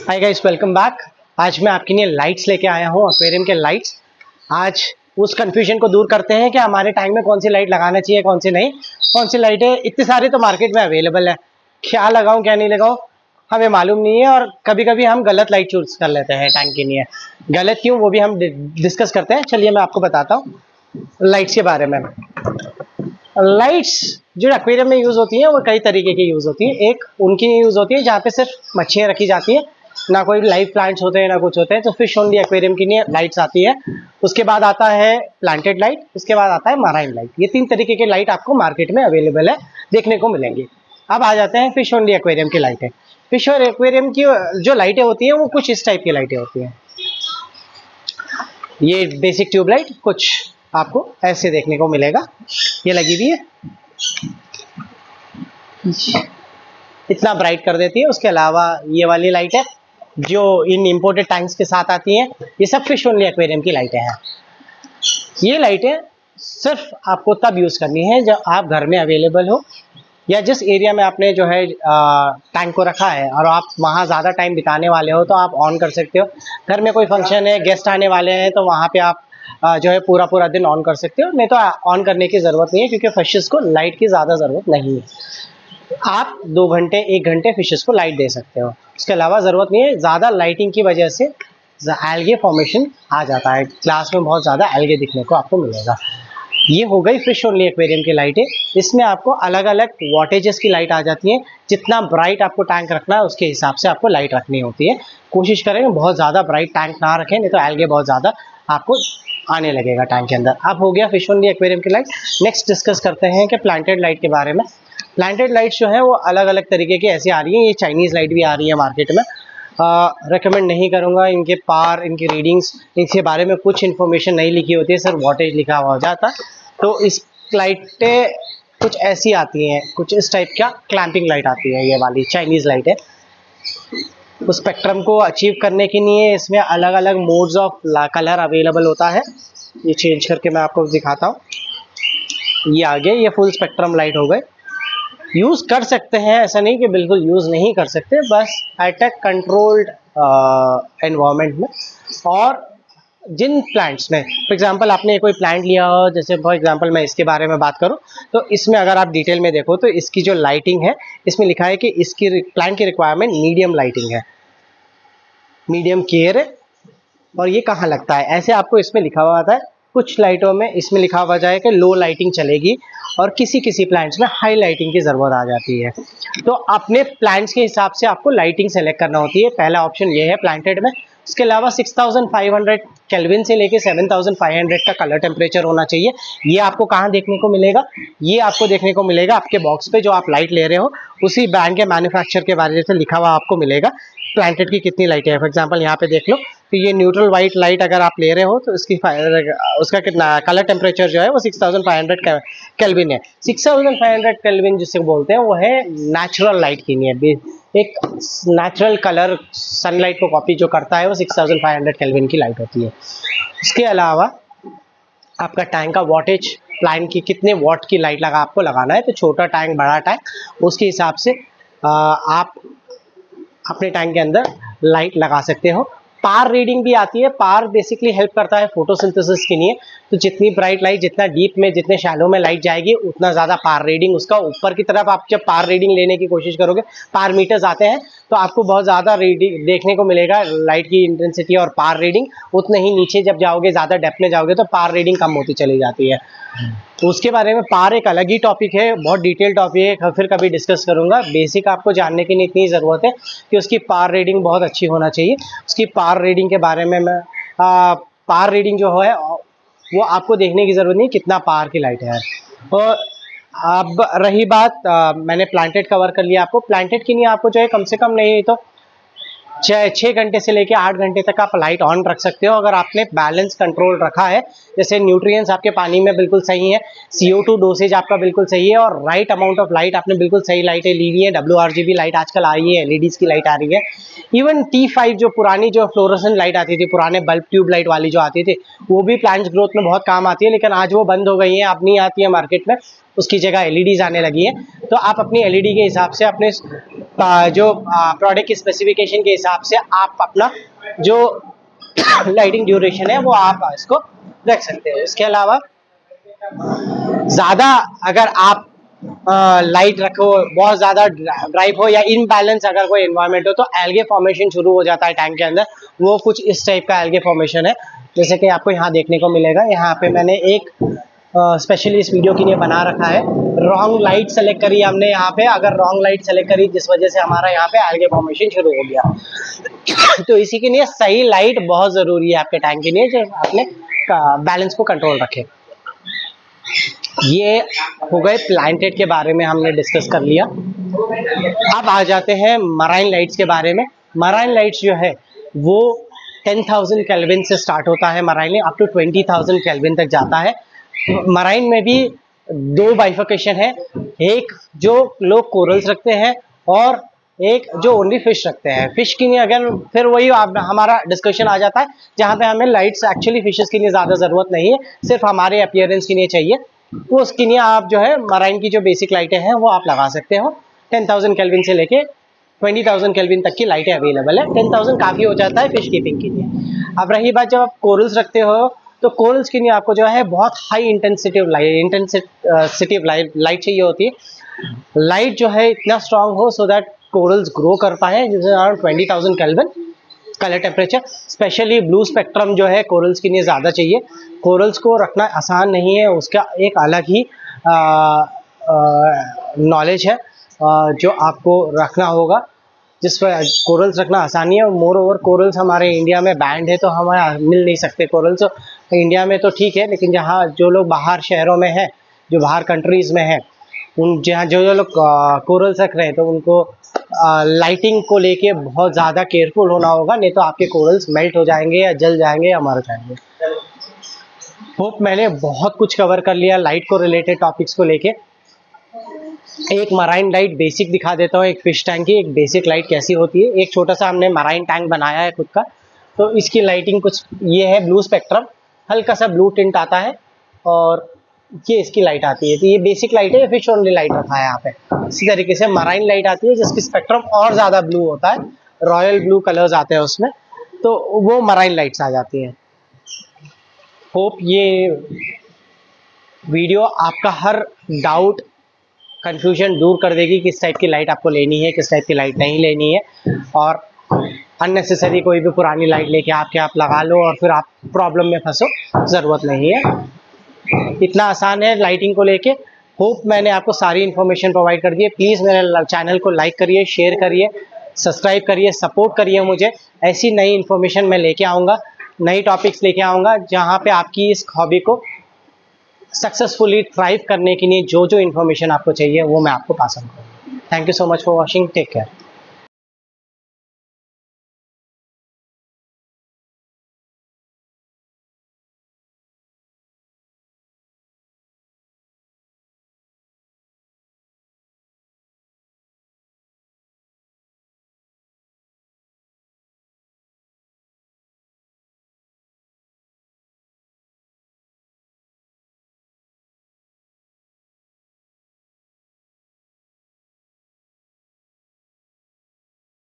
Hi guys, welcome back. आज मैं आपके लिए लाइट्स लेके आया हूँ, एक्वेरियम के लाइट्स। आज उस कंफ्यूजन को दूर करते हैं कि हमारे टैंक में कौन सी लाइट लगाना चाहिए, कौन सी नहीं। कौन सी लाइटें इतनी सारी तो मार्केट में अवेलेबल है, क्या लगाऊं क्या नहीं लगाऊं हमें मालूम नहीं है। और कभी कभी हम गलत लाइट चूज कर लेते हैं टैंक के लिए। गलत क्यों, वो भी हम डिस्कस करते हैं। चलिए मैं आपको बताता हूँ लाइट्स के बारे में। लाइट्स जो एक्वेरियम में यूज होती हैं वो कई तरीके की यूज होती है। एक उनकी यूज होती है जहाँ पे सिर्फ मच्छियाँ रखी जाती है, ना कोई लाइव प्लांट्स होते हैं ना कुछ होते हैं, तो फिश ओनली एक्वेरियम के लिए लाइट्स आती है। उसके बाद आता है प्लांटेड लाइट, उसके बाद आता है मराइन लाइट। ये तीन तरीके के लाइट आपको मार्केट में अवेलेबल है, देखने को मिलेंगे। अब आ जाते हैं फिश ओनली एक्वेरियम की लाइटें। फिश और एक्वेरियम की जो लाइटें होती हैं वो कुछ इस टाइप की लाइटें होती हैं। ये बेसिक ट्यूबलाइट कुछ आपको ऐसे देखने को मिलेगा, ये लगी हुई है, इतना ब्राइट कर देती है। उसके अलावा ये वाली लाइट है जो इन इंपोर्टेड टैंक्स के साथ आती हैं, ये सब फिश ओनली एक्वेरियम की लाइटें हैं। ये लाइटें सिर्फ आपको तब यूज़ करनी है जब आप घर में अवेलेबल हो, या जिस एरिया में आपने जो है टैंक को रखा है और आप वहाँ ज़्यादा टाइम बिताने वाले हो तो आप ऑन कर सकते हो। घर में कोई फंक्शन है, गेस्ट आने वाले हैं, तो वहाँ पे आप जो है पूरा दिन ऑन कर सकते हो। नहीं तो ऑन करने की ज़रूरत नहीं है, क्योंकि फिशेस को लाइट की ज़्यादा ज़रूरत नहीं है। आप 2 घंटे 1 घंटे फिशेस को लाइट दे सकते हो, उसके अलावा ज़रूरत नहीं है। ज़्यादा लाइटिंग की वजह से एल्गे फॉर्मेशन आ जाता है, ग्लास में बहुत ज़्यादा एल्गे दिखने को आपको मिलेगा। ये हो गई फिश ओनली एक्वेरियम की लाइटें। इसमें आपको अलग अलग वाटेजेस की लाइट आ जाती है। जितना ब्राइट आपको टैंक रखना है उसके हिसाब से आपको लाइट रखनी होती है। कोशिश करें बहुत ज़्यादा ब्राइट टैंक ना रखें, नहीं तो एल्गे बहुत ज़्यादा आपको आने लगेगा टैंक के अंदर। अब हो गया फिश ओनली एक्वेरियम की लाइट। नेक्स्ट डिस्कस करते हैं कि प्लांटेड लाइट के बारे में। प्लांटेड लाइट्स जो है वो अलग अलग तरीके की ऐसी आ रही हैं। ये चाइनीज़ लाइट भी आ रही है मार्केट में। रेकमेंड नहीं करूँगा। इनके पार, इनकी रीडिंग्स, इनके बारे में कुछ इन्फॉर्मेशन नहीं लिखी होती है, सिर्फ वॉटेज लिखा हुआ हो जाता। तो इस लाइटें कुछ ऐसी आती हैं, कुछ इस टाइप का क्लैंपिंग लाइट आती है। ये वाली चाइनीज़ लाइट है। उस स्पेक्ट्रम को अचीव करने के लिए इसमें अलग अलग मोड्स ऑफ कलर अवेलेबल होता है। ये चेंज करके मैं आपको दिखाता हूँ। ये आगे ये फुल स्पेक्ट्रम लाइट हो गए। यूज़ कर सकते हैं, ऐसा नहीं कि बिल्कुल यूज़ नहीं कर सकते, बस एट अ कंट्रोल्ड एनवायरनमेंट में। और जिन प्लांट्स में, फॉर एग्जांपल आपने कोई प्लांट लिया हो, जैसे फॉर एग्जांपल मैं इसके बारे में बात करूं, तो इसमें अगर आप डिटेल में देखो तो इसकी जो लाइटिंग है, इसमें लिखा है कि इसकी प्लांट की रिक्वायरमेंट मीडियम लाइटिंग है, मीडियम केयर है। और ये कहाँ लगता है, ऐसे आपको इसमें लिखा हुआ आता है। कुछ लाइटों में इसमें लिखा हुआ जाए कि लो लाइटिंग चलेगी, और किसी किसी प्लांट्स में हाई लाइटिंग की ज़रूरत आ जाती है। तो अपने प्लांट्स के हिसाब से आपको लाइटिंग सेलेक्ट करना होती है। पहला ऑप्शन ये है प्लांटेड में। उसके अलावा 6500 केल्विन से लेके 7500 का कलर टेम्परेचर होना चाहिए। ये आपको कहाँ देखने को मिलेगा, ये आपको देखने को मिलेगा आपके बॉक्स पे जो आप लाइट ले रहे हो, उसी ब्रांड के मैन्युफैक्चर के बारे में लिखा हुआ आपको मिलेगा प्लांटेड की कितनी लाइटें हैं। फॉर एग्जांपल यहाँ पे देख लो, तो ये न्यूट्रल वाइट लाइट अगर आप ले रहे हो तो उसका कितना कलर टेम्परेचर जो है वो 6500 केल्विन है। 6500 केल्विन जिसे बोलते हैं वो है नेचुरल लाइट की नहीं है। एक नेचुरल कलर सनलाइट को कॉपी जो करता है वो 6500 केल्विन की लाइट होती है। उसके अलावा आपका टैंक का वॉटेज, प्लांट की कितने वॉट की लाइट आपको लगाना है, तो छोटा टैंक बड़ा टैंक, उसके हिसाब से आप अपने टैंक के अंदर लाइट लगा सकते हो। पार रीडिंग भी आती है। पार बेसिकली हेल्प करता है फोटोसिंथेसिस के लिए। तो जितनी ब्राइट लाइट, जितना डीप में, जितने शैलो में लाइट जाएगी, उतना ज़्यादा पार रीडिंग उसका ऊपर की तरफ। आप जब पार रीडिंग लेने की कोशिश करोगे, पार मीटर्स आते हैं, तो आपको बहुत ज़्यादा रीडिंग देखने को मिलेगा, लाइट की इंटेंसिटी और पार रीडिंग। उतने ही नीचे जब जाओगे, ज़्यादा डेप्थ में जाओगे, तो पार रीडिंग कम होती चली जाती है। तो उसके बारे में पार एक अलग ही टॉपिक है, बहुत डिटेल टॉपिक है, फिर कभी डिस्कस करूंगा। बेसिक आपको जानने की इतनी ज़रूरत है कि उसकी पार रीडिंग बहुत अच्छी होना चाहिए। उसकी पार रीडिंग के बारे में मैं पार रीडिंग जो है वो आपको देखने की ज़रूरत नहीं कितना पार की लाइट है। और अब रही बात, मैंने प्लांटेड कवर कर लिया। आपको प्लांटेड के लिए आपको जो है कम से कम नहीं तो 6 घंटे से लेकर 8 घंटे तक आप लाइट ऑन रख सकते हो, अगर आपने बैलेंस कंट्रोल रखा है। जैसे न्यूट्रिएंट्स आपके पानी में बिल्कुल सही है, CO2 डोसेज आपका बिल्कुल सही है, और राइट अमाउंट ऑफ लाइट आपने बिल्कुल सही लाइटें ली हुई है। WRGB लाइट आजकल आ रही है, LEDs की लाइट आ रही है। इवन T5 जो पुरानी जो फ्लोरोसेंट लाइट आती थी, पुराने बल्ब ट्यूब लाइट वाली जो आती थी, वो भी प्लांट्स ग्रोथ में बहुत काम आती है, लेकिन आज वो बंद हो गई हैं, अब नहीं आती है मार्केट में। उसकी जगह LEDs आने लगी है। तो आप अपनी LED के हिसाब से अपने जो प्रोडक्ट की स्पेसिफिकेशन के हिसाब से आप अपना जो लाइटिंग ड्यूरेशन है वो आप इसको रख सकते हैं। इसके अलावा ज़्यादा अगर आप लाइट रखो, बहुत ज़्यादा ड्राइव हो या इनबैलेंस अगर कोई एनवायरनमेंट हो, तो एल्गे फॉर्मेशन शुरू हो जाता है टैंक के अंदर। वो कुछ इस टाइप का एल्गे फॉर्मेशन है, जैसे कि आपको यहाँ देखने को मिलेगा। यहाँ पे मैंने एक स्पेशली इस वीडियो के लिए बना रखा है। रॉन्ग लाइट सेलेक्ट करी हमने यहाँ पे, अगर रॉन्ग लाइट सेलेक्ट करी जिस वजह से हमारा यहाँ पे एल्गे फॉर्मेशन शुरू हो गया। तो इसी के लिए सही लाइट बहुत ज़रूरी है आपके टैंक के लिए, जो आपने बैलेंस को कंट्रोल रखे। ये हो गए प्लांटेड के बारे में हमने डिस्कस कर लिया। अब आ जाते हैं मराइन लाइट्स के बारे में। मराइन लाइट्स जो है वो 10,000 केल्विन से स्टार्ट होता है, मराइन अप टू 20,000 केल्विन तक जाता है। मराइन में भी दो बाइफर्केशन है, एक जो लोग कोरल्स रखते हैं और एक जो ओनली फिश रखते हैं। फिश के लिए अगर फिर वही हमारा डिस्कशन आ जाता है, जहाँ पे हमें लाइट्स एक्चुअली फिशेस के लिए ज़्यादा ज़रूरत नहीं है, सिर्फ हमारे अपीयरेंस के लिए चाहिए। तो उसके लिए आप जो है मराइन की जो बेसिक लाइटें हैं वो आप लगा सकते हो। 10,000 केल्विन से लेके 20,000 केल्विन तक की लाइटें अवेलेबल है। 10,000 काफ़ी हो जाता है फिश कीपिंग के लिए। अब रही बात जब आप कोरल्स रखते हो, तो कोरल्स के लिए आपको जो है बहुत हाई इंटेंसिटी लाइट चाहिए होती है। लाइट जो है इतना स्ट्रांग हो सो दैट कोरल्स ग्रो कर पाए, जैसे around 20,000 kelvin colour temperature. Specially blue spectrum जो है कोरल्स के लिए ज़्यादा चाहिए। कोरल्स को रखना आसान नहीं है, उसका एक अलग ही नॉलेज है जो आपको रखना होगा, जिस पर कोरल्स रखना आसानी है। मोर ओवर कोरल्स हमारे इंडिया में बैंड है, तो हमें मिल नहीं सकते कोरल्स। तो इंडिया में तो ठीक है, लेकिन जहाँ जो लोग बाहर शहरों में हैं, जो बाहर कंट्रीज़ में हैं, उन जहाँ जो लोग कोरल्स रख रहे हैं, तो उनको लाइटिंग को लेके बहुत ज़्यादा केयरफुल होना होगा, नहीं तो आपके कोरल्स मेल्ट हो जाएंगे या जल जाएंगे या मर जाएंगे। होप मैंने बहुत कुछ कवर कर लिया लाइट को रिलेटेड टॉपिक्स को लेके। एक मराइन लाइट बेसिक दिखा देता हूँ, एक फिश टैंक की एक बेसिक लाइट कैसी होती है। एक छोटा सा हमने मराइन टैंक बनाया है खुद का, तो इसकी लाइटिंग कुछ ये है। ब्लू स्पेक्ट्रम, हल्का सा ब्लू टिंट आता है और ये इसकी लाइट आती है। तो ये बेसिक लाइट है, फिश ओनली लाइट रखा है यहाँ पे। इसी तरीके से मराइन लाइट आती है जिसकी स्पेक्ट्रम और ज़्यादा ब्लू होता है, रॉयल ब्लू कलर्स आते हैं उसमें, तो वो मराइन लाइट्स आ जाती हैं। होप ये वीडियो आपका हर डाउट कंफ्यूजन दूर कर देगी, किस टाइप की लाइट आपको लेनी है, किस टाइप की लाइट नहीं लेनी है। और अननेसेसरी कोई भी पुरानी लाइट लेके आप लगा लो और फिर आप प्रॉब्लम में फंसो, ज़रूरत नहीं है। इतना आसान है लाइटिंग को लेके। होप मैंने आपको सारी इन्फॉर्मेशन प्रोवाइड कर दी है। प्लीज़ मेरे चैनल को लाइक करिए, शेयर करिए, सब्सक्राइब करिए, सपोर्ट करिए मुझे। ऐसी नई इन्फॉर्मेशन मैं लेके आऊँगा, नई टॉपिक्स लेके आऊँगा, जहाँ पे आपकी इस हॉबी को सक्सेसफुली थ्राइव करने के लिए जो जो इन्फॉर्मेशन आपको चाहिए वो मैं आपको पास करूँगा। Thank you so much for watching, take care.